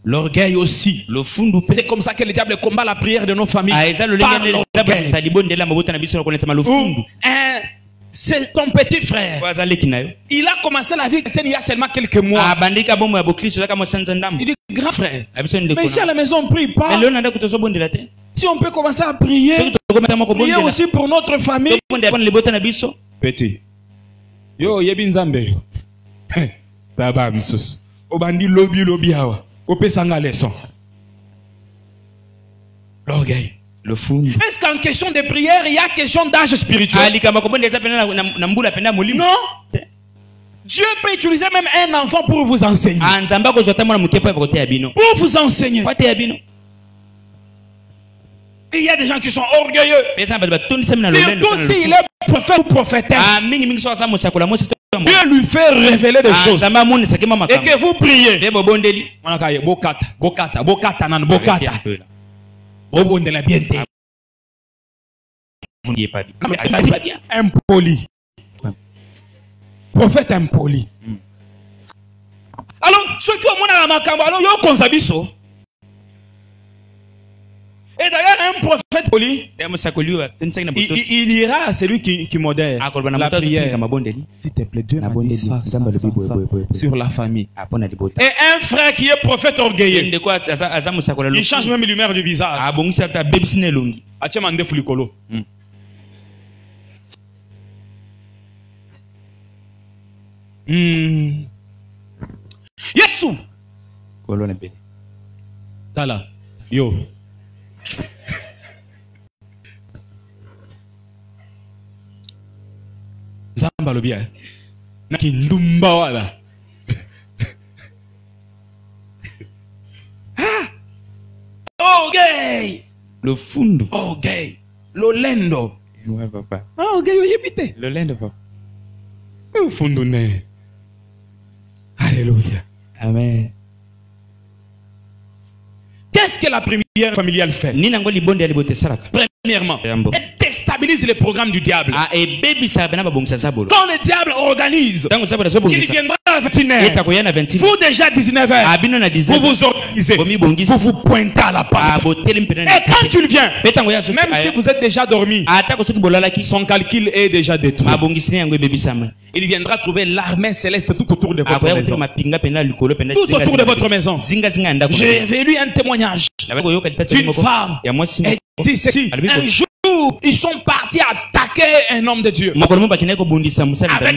L'orgueil aussi. C'est comme ça que le diable combat la prière de nos familles. Par l'orgueil. C'est ton petit frère. Il a commencé la vie chrétienne il y a seulement quelques mois. Il dit, grand frère, mais ici à la maison on ne prie pas. Si on peut commencer à prier, prier aussi pour notre famille. Petit. Yo, yebi nzambe yo. Baba msus. Obandi lobi hawa. Opesanga leçon. L'orgueil. Le fou. Est-ce qu'en question de prière, il y a question d'âge spirituel? Non. Dieu peut utiliser même un enfant pour vous enseigner. Pour vous enseigner. Il y a des gens qui sont orgueilleux. Surtout s'il est prophète ou prophétesse. Dieu lui fait révéler des choses. Et que vous priez. Impoli. Prophète impoli. Alors, ceux qui ont mon alors et d'ailleurs, un prophète poli, il ira à celui qui modère la prière. S'il te plaît, Dieu m'a dit ça, sur la famille. Et un frère qui est prophète orgueilleux, il change même l'humeur du visage. Yesu. Tala. Yo. Zamba lo bien. Na kindumba wala. Oh gay. Le fundo. Oh gay. Lo lendo. Ouais papa. Oh gay yebite. Lo lendo papa. Oh fundo ne. Alléluia. Amen. Qu'est-ce que la prière familiale fait? Premièrement, elle déstabilise les programmes du diable. Quand le diable organise, il viendra à 21h. Vous déjà 19h, vous vous organisez, vous vous pointez à la porte. Et quand tu viens, même si vous êtes déjà dormi, son calcul est déjà détruit. Il viendra trouver l'armée céleste tout autour de votre maison. Tout autour de votre maison. J'ai vu un témoignage d'une femme. Elle dit ceci. Un jour, ils sont partis attaquer un homme de Dieu avec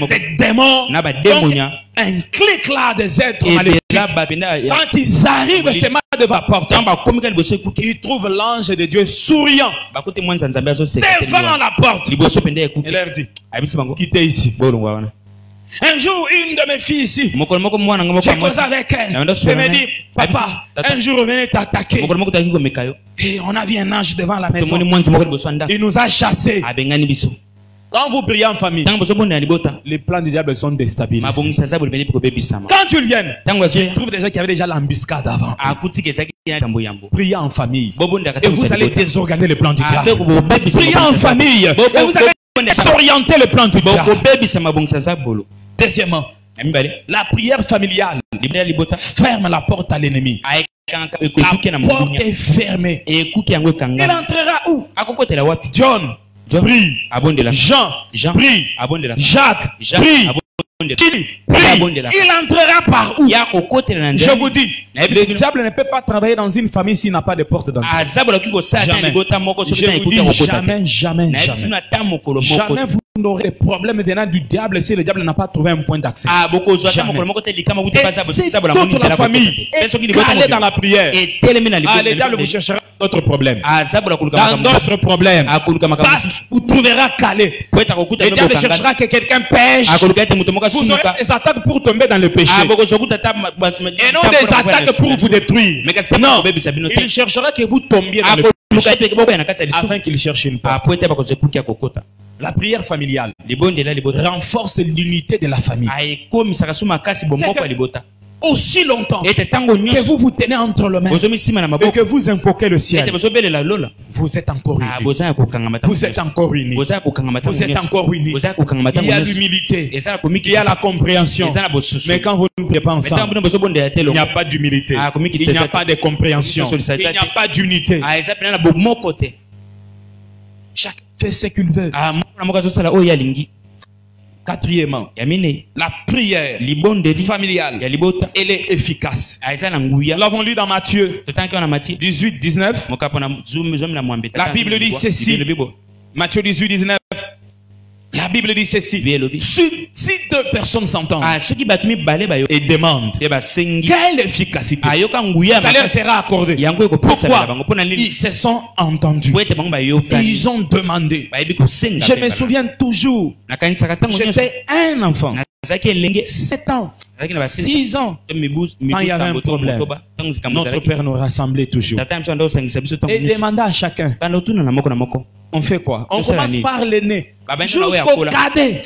des démons. Donc, un clic là des êtres maléfiques. Quand ils arrivent seulement devant la porte, ils trouvent l'ange de Dieu souriant devant la porte. Il leur dit, quittez ici. Un jour, une de mes filles ici, j'ai causé avec elle. Elle me dit, papa, un jour, venez t'attaquer. Et on a vu un ange devant la maison. Il nous a chassés. Quand vous priez en famille, les plans du diable sont déstabilisés. Quand tu viens, tu trouves des gens qui avaient déjà l'embuscade avant. Priez en famille. Et vous allez désorganiser les plans du diable. Priez en famille. Et vous allez désorienter les plans du diable. Deuxièmement, la prière familiale ferme la porte à l'ennemi. La porte est fermée. Il entrera où? John prie. Jean prie. Jacques prie. Il entrera par où? Je vous dis, le diable ne peut pas travailler dans une famille s'il n'a pas de porte d'entrée. Jamais. Je vous dis jamais, jamais, jamais. Jamais vous n'aurez des problèmes venant du diable si le diable n'a pas trouvé un point d'accès. Jamais. Et si toute la famille est calée dans la prière, le diable vous cherchera d'autres problèmes. Dans d'autres problèmes. Vous trouverez calé. Le diable cherchera que quelqu'un pêche. Vous aurez des attaques pour tomber dans le péché. Et non des attaques pour vous détruire. Non, il cherchera que vous tombiez dans le péché afin qu'il cherche une porte. La prière familiale renforce l'unité de la famille. aussi longtemps que vous vous tenez entre les mains et que vous invoquez le ciel, vous êtes encore unis. Vous êtes encore unis. Vous êtes encore unis. Il y a l'humilité. Il y a la compréhension. Mais quand vous ne priez pas ensemble, il n'y a pas d'humilité. Il n'y a pas de compréhension. Il n'y a pas d'unité. Chacun fait ce qu'il veut. Quatrièmement, la prière familiale, elle est efficace. Nous l'avons lu dans Matthieu 18, 19. La Bible dit ceci. Matthieu 18, 19. La Bible dit ceci. Si deux personnes s'entendent et demandent quelle efficacité, ça leur sera accordé. Pourquoi? Ils se sont entendus. Ils ont demandé. Je me souviens toujours. J'étais un enfant. 7 ans, 6 ans, quand il y avait un problème, notre père nous rassemblait toujours et demandait à chacun. On fait quoi? On commence par l'aîné jusqu'au cadet.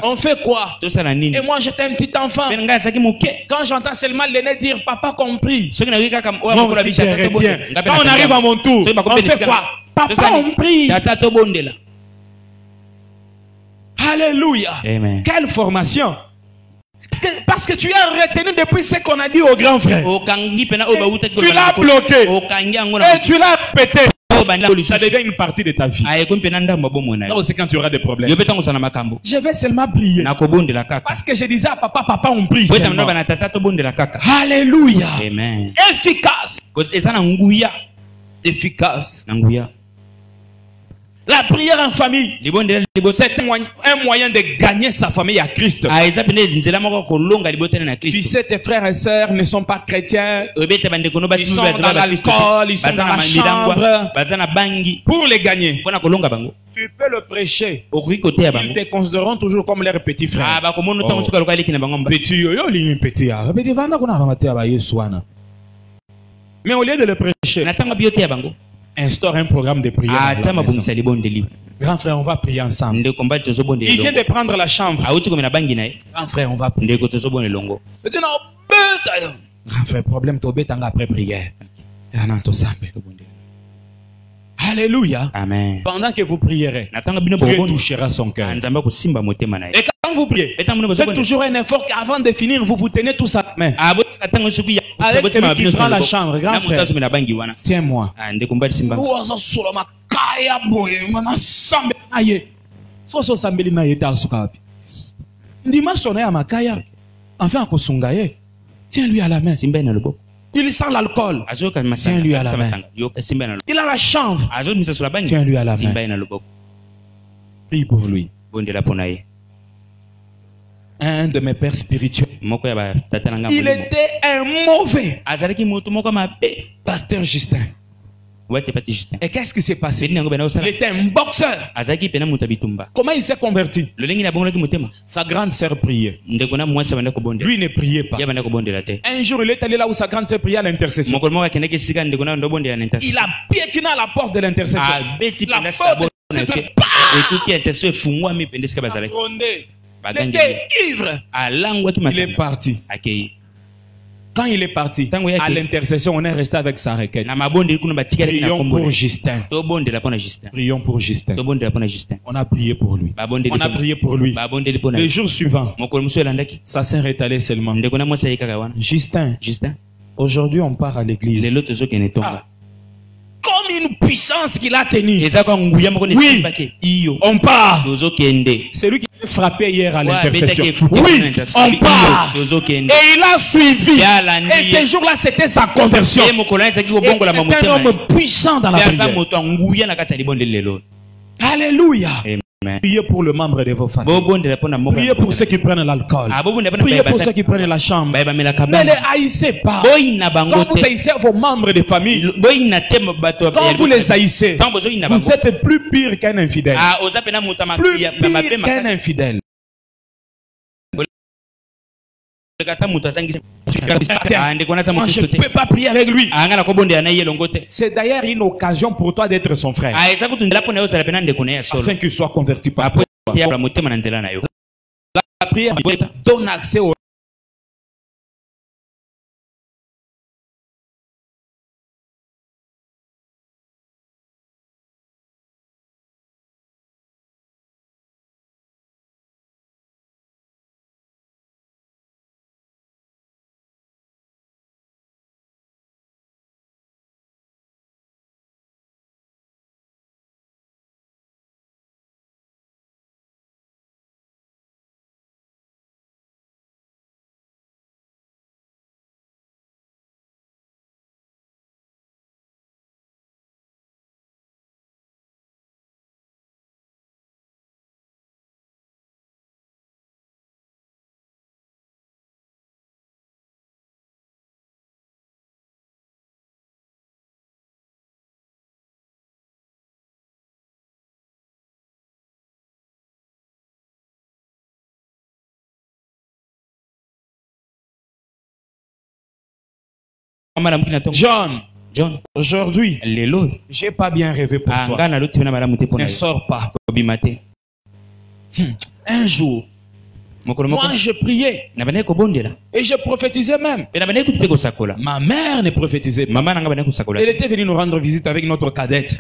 On fait quoi? Et moi j'étais un petit enfant. Quand j'entends seulement l'aîné dire papa compris, quand on arrive à mon tour, on fait quoi? Papa compris. Alléluia. Amen. Quelle formation. Parce que tu as retenu depuis ce qu'on a dit au grand frère. Tu l'as bloqué. Et tu l'as pété. Ça devient une partie de ta vie. C'est quand tu auras des problèmes. Je vais seulement prier. Parce que je disais à papa, papa on prie. Alléluia. Amen. Efficace. Efficace. La prière en famille, c'est un moyen de gagner sa famille à Christ. Tu sais, tes frères et sœurs ne sont pas chrétiens. Ils sont dans l'alcool, ils sont dans la chambre. Pour les gagner, tu peux le prêcher. Ils te considéreront toujours comme leur petit frère. Mais au lieu de le prêcher, instaure un programme de prière. Grand frère, on va prier ensemble. Il vient de prendre la chambre. Grand frère, on va prier. Grand frère, problème après prière. Alléluia. Amen. Pendant que vous prierez, Dieu touchera son cœur. Et quand vous priez, faites toujours un effort qu'avant de finir, vous vous tenez tous à la main. Avec celui qui prend la chambre, grand frère, tiens-moi. Tiens-lui à la main. Il sent l'alcool. Tiens-lui à la main. Il a la chambre. Tiens-lui à la main. Prie pour lui. Un de mes pères spirituels. Il était un mauvais pasteur Justin. Et qu'est-ce qui s'est passé? Il était un boxeur. Comment il s'est converti? Sa grande sœur priait. Lui ne priait pas. Un jour, il est allé là où sa grande sœur priait à l'intercession. Il a piétiné à la porte de l'intercession. La porte il était ivre. Il est parti. Quand il est parti, à l'intercession, on est resté avec sa requête. Prions pour Justin. Prions pour Justin. On a prié pour lui. On a prié pour lui. Le jour suivant, sa sœur est allée seulement. Justin, aujourd'hui on part à l'église. Comme une puissance qu'il a tenue. Oui, on part. Celui qui a frappé hier à l'intercession. Oui, on part. Et il a suivi. Et ce jour-là, c'était sa conversion. Il était un homme puissant dans la prière. Alléluia. Priez pour le membre de vos familles. Priez pour ceux qui prennent l'alcool. Priez pour ceux qui prennent la chambre. Ne les haïssez pas. Quand vous haïssez vos membres de famille, quand vous les haïssez, vous êtes plus pire qu'un infidèle. Plus pire qu'un infidèle. Moi, je ne peux pas prier avec lui. C'est d'ailleurs une occasion pour toi d'être son frère, afin qu'il soit converti par toi. La prière donne accès au John, aujourd'hui, j'ai pas bien rêvé pour toi. Ne sors pas. Un jour, moi je priais et je prophétisais même. Ma mère ne prophétisait pas. Elle était venue nous rendre visite avec notre cadette.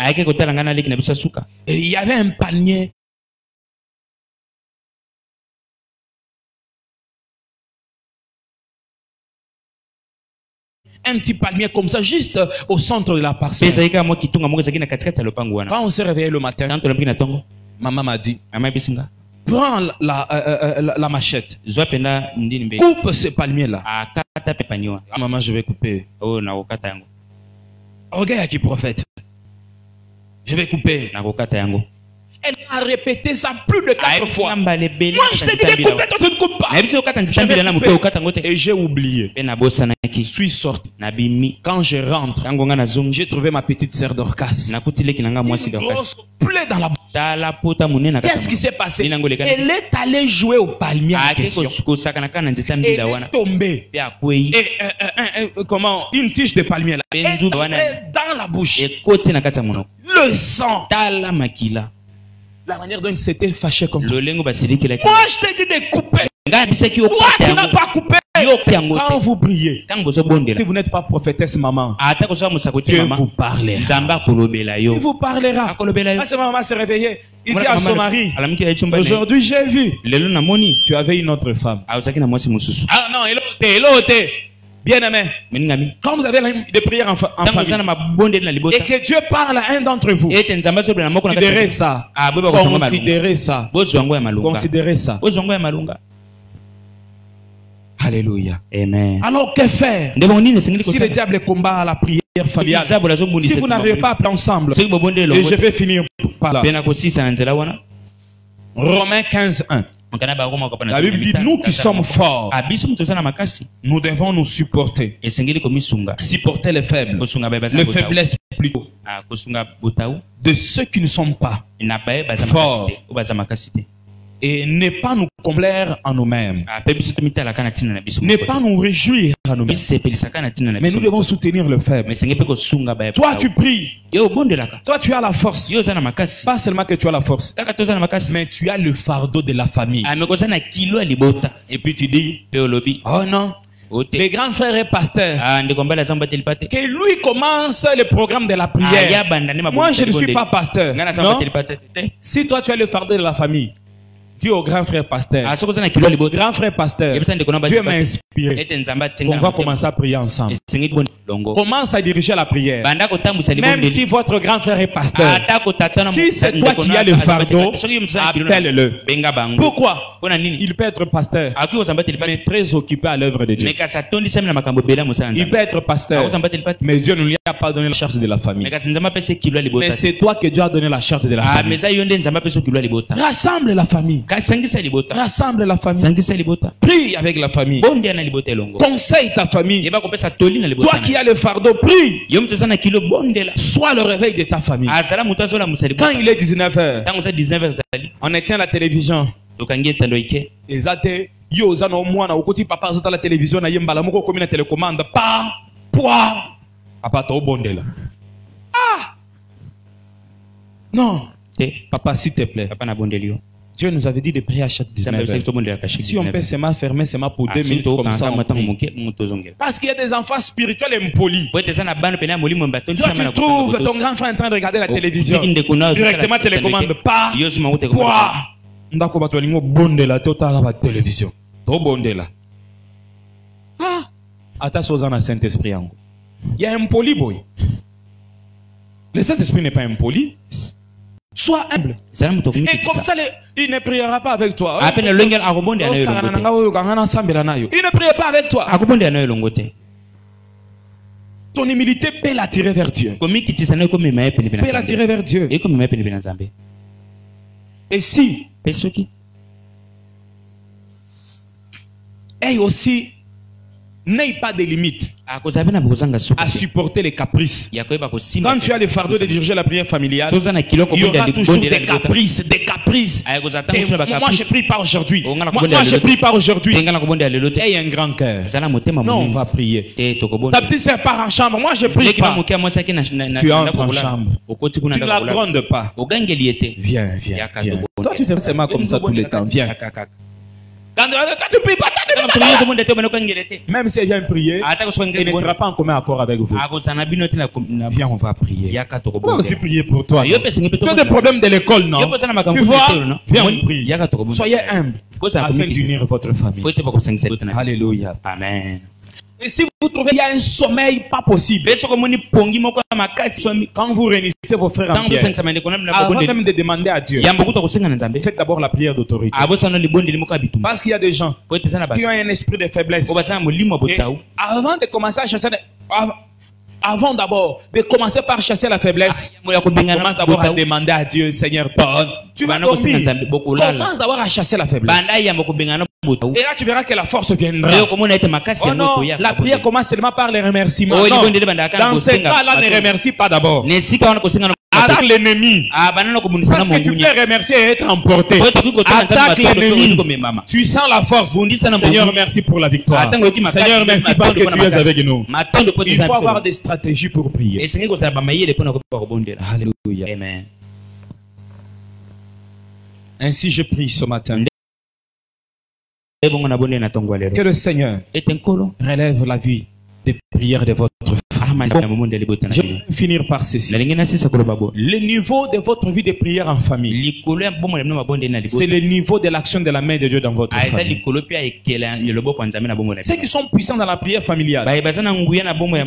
Et il y avait un palmier. Un petit palmier comme ça, juste au centre de la parcelle. Quand on s'est réveillé le matin, maman m'a dit, prends la machette, coupe ce palmier-là. Ah, maman, je vais couper. Regarde qui prophète. Je vais couper. Elle a répété ça plus de 4 fois. Moi, je t'ai dit de couper, toi tu ne coupes pas. Et j'ai oublié. Je suis sorti. Quand je rentre, j'ai trouvé ma petite sœur Dorcas. Une grosse plaie dans la bouche. Qu'est-ce qui s'est passé? Elle est allée jouer au palmier en question. Elle est tombée. Et comment? Une tige de palmier là. Elle est dans la bouche. Le sang. La manière dont il s'était fâché comme ça. Moi, je t'ai dit de couper. Toi, tu n'as pas coupé. Quand vous priez, si vous n'êtes pas prophétesse maman, Dieu vous parlera. Il vous parlera. Quand sa maman s'est réveillée, il dit à son mari, aujourd'hui j'ai vu, tu avais une autre femme. Ah non, bien aimé, quand vous avez des prières en famille et que Dieu parle à un d'entre vous, considérez ça. Considérez ça. Alléluia. Amen. Alors que faire si le diable combat la prière familiale? Si vous n'arrivez pas à appeler ensemble, et je vais finir par là. Romains 15:1. La Bible dit, nous qui sommes forts, nous devons nous supporter. Supporter les faibles. Les faiblesses plutôt. De ceux qui ne sont pas forts. Et ne pas nous complaire en nous-mêmes. Ne pas nous réjouir en nous-mêmes. Mais nous devons soutenir le faible. Toi tu pries. Toi tu as la force. Pas seulement que tu as la force, mais tu as le fardeau de la famille. Et puis tu dis, oh non, les grands frères et pasteurs, que lui commence le programme de la prière. Moi je ne suis pas pasteur. Non? Si toi tu as le fardeau de la famille, dis au grand frère pasteur, grand frère pasteur, Dieu m'a inspiré. On va commencer à prier ensemble. Commence à diriger la prière. Même si votre grand frère est pasteur, si c'est toi qui as le fardeau, appelle-le. Pourquoi? Il peut être pasteur, mais très occupé à l'œuvre de Dieu. Il peut être pasteur, mais Dieu ne lui a pas donné la charge de la famille. Mais c'est toi que Dieu a donné la charge de la famille. Rassemble la famille. Rassemble la famille. Prie avec la famille. Conseille ta famille. Toi qui as le fardeau, prie. Sois le réveil de ta famille. Quand il est 19h, on éteint la télévision. Ezate yo zana omwana ukoti papa azota la télévision na yembala moko komi na télécommande pa poa papa to bondela. Ah non, papa s'il te plaît. Papa na bondelio. Dieu nous avait dit de prier à chaque 19h. Si on peut seulement fermer seulement pour 2 minutes comme ça, parce qu'il y a des enfants spirituels impolis. Toi, tu trouves ton grand frère en train de regarder la télévision. Directement télécommande. Pas. Quoi? Ndako bato lingo bondela totala ba télévision. To bondela. Ah. Ata soza na Saint-Esprit yango. Il y a un impoli boy. Le Saint-Esprit n'est pas impoli. Sois humble. Et comme ça, il ne priera pas avec toi. Il ne priera pas avec toi. Ton humilité peut l'attirer vers Dieu. Peut l'attirer vers Dieu. Et si, et aussi, n'aie pas de limites. à supporter les caprices. Quand tu as le fardeau de diriger la prière familiale, il y aura toujours des caprices, des caprices. Et moi je prie pas aujourd'hui. Moi je prie pas aujourd'hui. Aie un grand cœur. Non, on va prier. Ta petite sœur part en chambre. Moi je prie pas. Tu entres en chambre. Tu ne la grondes pas. Viens, viens, viens. Toi tu te fais comme ça tous les temps. Viens. Quand tu pries pas, même si elle vient prier, elle ne sera pas en commun accord avec vous. Viens, on va prier. On va aussi prier pour toi. Tu as des problèmes de l'école, non? Tu vois? Viens, on prie. Soyez humbles afin d'unir votre famille. Alléluia. Amen. Et si vous trouvez qu'il y a un sommeil pas possible, quand vous réunissez vos frères en prière, avant même de demander à Dieu, faites d'abord la prière d'autorité. Parce qu'il y a des gens qui ont un esprit de faiblesse. Et avant de commencer à chasser, avant d'abord de commencer par chasser la faiblesse, commence d'abord à demander à Dieu, Seigneur, pardonne. Tu vas dormir. Commence d'abord à chasser la faiblesse. Et là, tu verras que la force viendra. Oh non, la prière commence seulement par les remerciements. Non. Dans ce cas-là, ne remercie pas d'abord. Attaque l'ennemi. Parce que tu peux remercier et être emporté. Attaque l'ennemi. Tu sens la force. Seigneur, merci pour la victoire. Seigneur, merci parce que tu es avec nous. Il faut avoir des stratégies pour prier. Alléluia. Amen. Ainsi je prie ce matin. Que le Seigneur relève la vie de prière de votre femme. Je vais finir par ceci. Le niveau de votre vie de prière en famille, c'est le niveau de l'action de la main de Dieu dans votre famille. Ceux qui sont puissants dans la prière familiale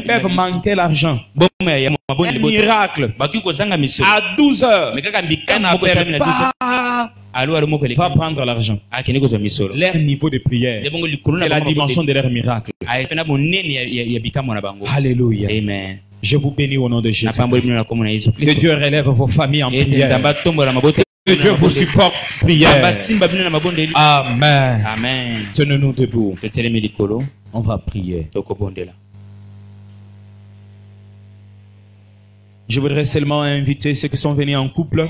peuvent manquer l'argent. Un miracle. À 12 heures, un appel va prendre l'argent. Leur niveau de prière, c'est la dimension de leur miracle. Alléluia. Amen. Je vous bénis au nom de Jésus. Que Dieu relève vos familles en prière. Que Dieu vous supporte prière. Amen. Amen. Tenez-nous debout. On va prier. Je voudrais seulement inviter ceux qui sont venus en couple